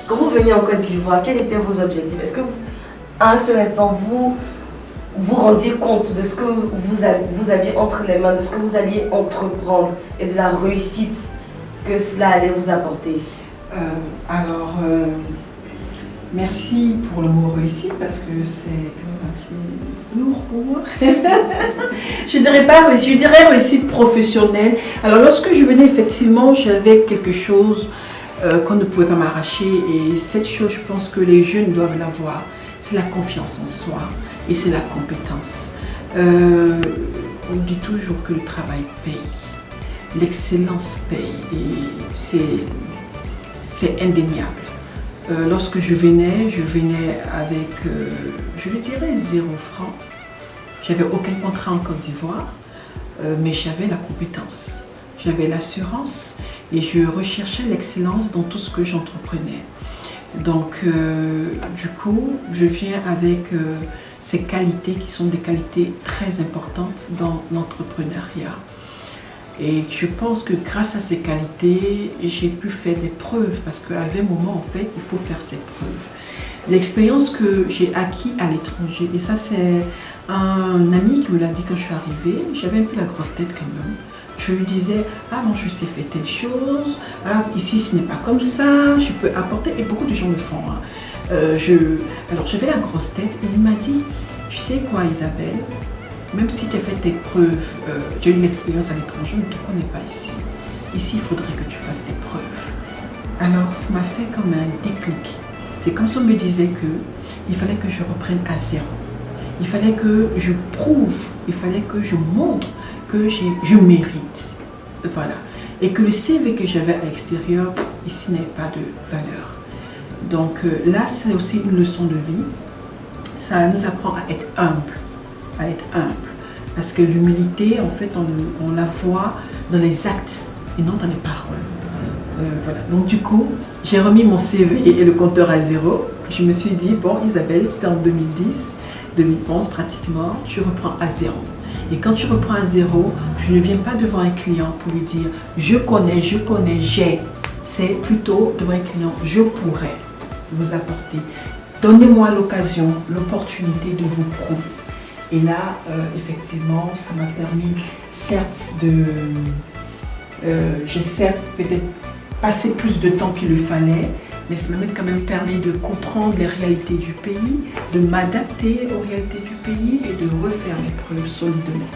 Quand vous veniez en Côte d'Ivoire, quels étaient vos objectifs? Est-ce que à un seul instant, vous vous rendiez compte de ce que vous aviez entre les mains, de ce que vous alliez entreprendre et de la réussite que cela allait vous apporter? Merci pour le mot réussite parce que c'est quand même assez lourd pour moi. Je dirais pas réussite, je dirais réussite professionnelle. Alors lorsque je venais, effectivement, j'avais quelque chose qu'on ne pouvait pas m'arracher, et cette chose, je pense que les jeunes doivent l'avoir, c'est la confiance en soi et c'est la compétence. On dit toujours que le travail paye, l'excellence paye, et c'est indéniable. Lorsque je venais avec, je le dirais, 0 franc. J'avais aucun contrat en Côte d'Ivoire, mais j'avais la compétence, j'avais l'assurance et je recherchais l'excellence dans tout ce que j'entreprenais. Donc, du coup, je viens avec ces qualités qui sont des qualités très importantes dans l'entrepreneuriat. Et je pense que grâce à ces qualités, j'ai pu faire des preuves, parce qu'à un moment, en fait, il faut faire ses preuves. L'expérience que j'ai acquis à l'étranger, et ça c'est un ami qui me l'a dit quand je suis arrivée, j'avais un peu la grosse tête quand même. Je lui disais, ah non, je sais faire telle chose, ah, ici ce n'est pas comme ça, je peux apporter, et beaucoup de gens le font. Hein. Alors j'avais la grosse tête, et il m'a dit, tu sais quoi Isabelle, même si tu as fait tes preuves, tu as eu une expérience à l'étranger, on ne te connaît pas ici. Ici, il faudrait que tu fasses tes preuves. Alors, ça m'a fait comme un déclic. C'est comme si on me disait qu'il fallait que je reprenne à 0. Il fallait que je prouve, il fallait que je montre que je mérite. Voilà. Et que le CV que j'avais à l'extérieur, ici, n'avait pas de valeur. Donc là, c'est aussi une leçon de vie. Ça nous apprend à être humble. Parce que l'humilité, en fait, on la voit dans les actes et non dans les paroles. Voilà. Donc du coup, j'ai remis mon CV et le compteur à 0. Je me suis dit, bon Isabelle, c'était en 2010, 2011 pratiquement, tu reprends à 0. Et quand tu reprends à 0, je ne viens pas devant un client pour lui dire, je connais, j'ai. C'est plutôt devant un client, je pourrais vous apporter. Donnez-moi l'occasion, l'opportunité de vous prouver. Et là, effectivement, ça m'a permis, certes, j'ai certes peut-être passé plus de temps qu'il le fallait, mais ça m'a quand même permis de comprendre les réalités du pays, de m'adapter aux réalités du pays et de refaire mes preuves solidement.